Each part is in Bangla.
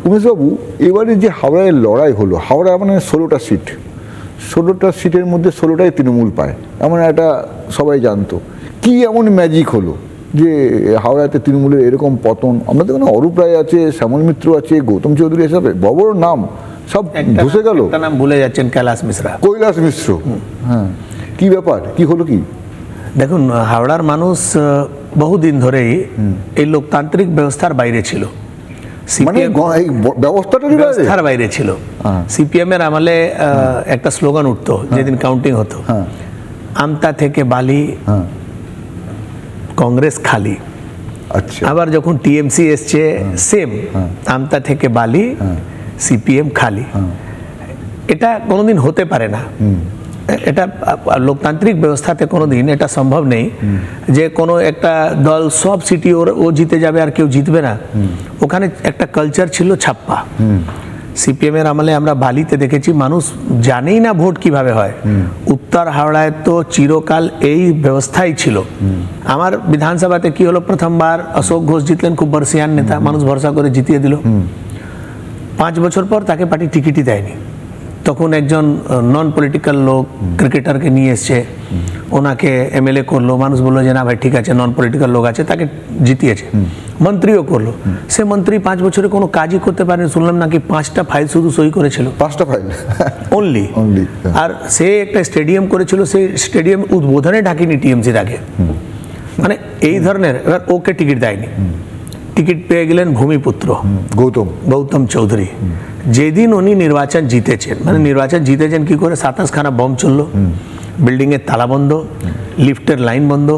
উমেশবাবু, এবারে যে হাওড়ায় লড়াই হলো, হাওড়া মানে 16টা সিট, 16টা সিটের মধ্যে 16টাই তৃণমূল পায়, এমন একটা সবাই জানতো। কি এমন ম্যাজিক হলো যে হাওড়াতে তৃণমূলের এরকম পতন? আমরা তো অরূপ রায় আছে, শ্যামল মিত্র আছে, গৌতম চৌধুরী হিসাবে বড় বড় নাম সব ধসে গেল। নাম ভুলে যাচ্ছেন, কৈলাস মিশ্র। হ্যাঁ, কি ব্যাপার, কি হলো কি? দেখুন, হাওড়ার মানুষ বহুদিন ধরেই এই লোকতান্ত্রিক ব্যবস্থার বাইরে ছিল, মানে এই ব্যবস্থার বাইরে ছিল। সিপিএম এর আমলে একটা স্লোগান উঠতো যেদিন কাউন্টিং হতো, আমতা থেকে বালি, কংগ্রেস খালি। আচ্ছা, আবার যখন টিএমসি এসছে সেম, আমতা থেকে বালি, সিপিএম খালি। এটা কোনোদিন হতে পারে না। এটা লোকতান্ত্রিক ব্যবস্থাতে কোনোদিন এটা সম্ভব নেই যে কোনো একটা দল সব সিটি ও জিতে যাবে আর কেউ জিতবে না। ওখানে একটা কালচার ছিল ছাপ্পা। সিপিএম এর আমলে আমরা বালিতে দেখেছি মানুষ জানেই না ভোট কিভাবে হয়। উত্তর হাওড়ায় তো চিরকাল এই ব্যবস্থাই ছিল। আমার বিধানসভাতে কি হলো, প্রথমবার অশোক ঘোষ জিতলেন, খুব বর্ষিয়ান নেতা, মানুষ ভরসা করে জিতিয়ে দিল। 5 বছর পর তাকে পার্টি টিকিটই দেয়নি। তখন একজন নন পলিটিক্যাল লোক ক্রিকেটারকে নিয়ে এসছে, ওনাকে এমএলএ করলো। মানুষ বললো যে না ভাই ঠিক আছে, নন পলিটিক্যাল লোক আছে, তাকে জিতিয়েছে। মন্ত্রীও করলো। সে মন্ত্রী 5 বছরে কোনো কাজই করতে পারেনি। শুনলাম নাকি 5টা ফাইল শুধু সই করেছিল, 5টা ফাইল অনলি। আর সে একটা স্টেডিয়াম করেছিল, সেই স্টেডিয়াম উদ্বোধনে ডাকিনি টিএমসির আগে। মানে এই ধরনের। এবার ওকে টিকিট দেয়নি। টিকিট পেয়ে গেলেন ভূমিপুত্র গৌতম চৌধুরী। যেদিন উনি নির্বাচন জিতেছেন, মানে নির্বাচন জিতেছেন কি করে, 27খানা বম চললো, বিল্ডিংয়ের তালা বন্ধ, লিফটের লাইন বন্ধ,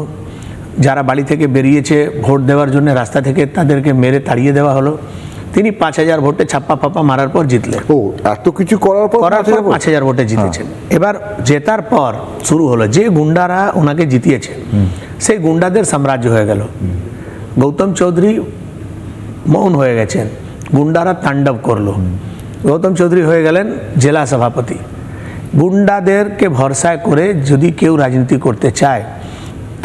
যারা বাড়ি থেকে বেরিয়েছে ভোট দেওয়ার জন্য রাস্তা থেকে তাদেরকে মেরে তাড়িয়ে দেওয়া হলো। তিনি 5000 ভোটে ছাপ্পা ফাপ্পা মারার পর জিতলেন। ও, এত কিছু করার পর 5000 ভোটে জিতেছেন। এবার জেতার পর শুরু হলো, যে গুন্ডারা ওনাকে জিতিয়েছে সেই গুন্ডাদের সাম্রাজ্য হয়ে গেল। গৌতম চৌধুরী মৌন হয়ে গেছেন, গুন্ডারা তাণ্ডব করলো। গৌতম চৌধুরী হয়ে গেলেন জেলা সভাপতি। গুন্ডাদেরকে ভরসায় করে যদি কেউ রাজনীতি করতে চায়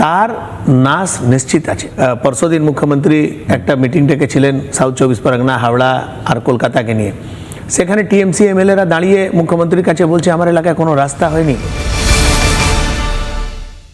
তার নাশ নিশ্চিত আছে। পরশুদিন মুখ্যমন্ত্রী একটা মিটিং ডেকেছিলেন সাউথ 24 পরগনা, হাওড়া আর কলকাতাকে নিয়ে। সেখানে টিএমসি এমএলএরা দাঁড়িয়ে মুখ্যমন্ত্রীর কাছে বলছে আমার এলাকায় কোনো রাস্তা হয়নি।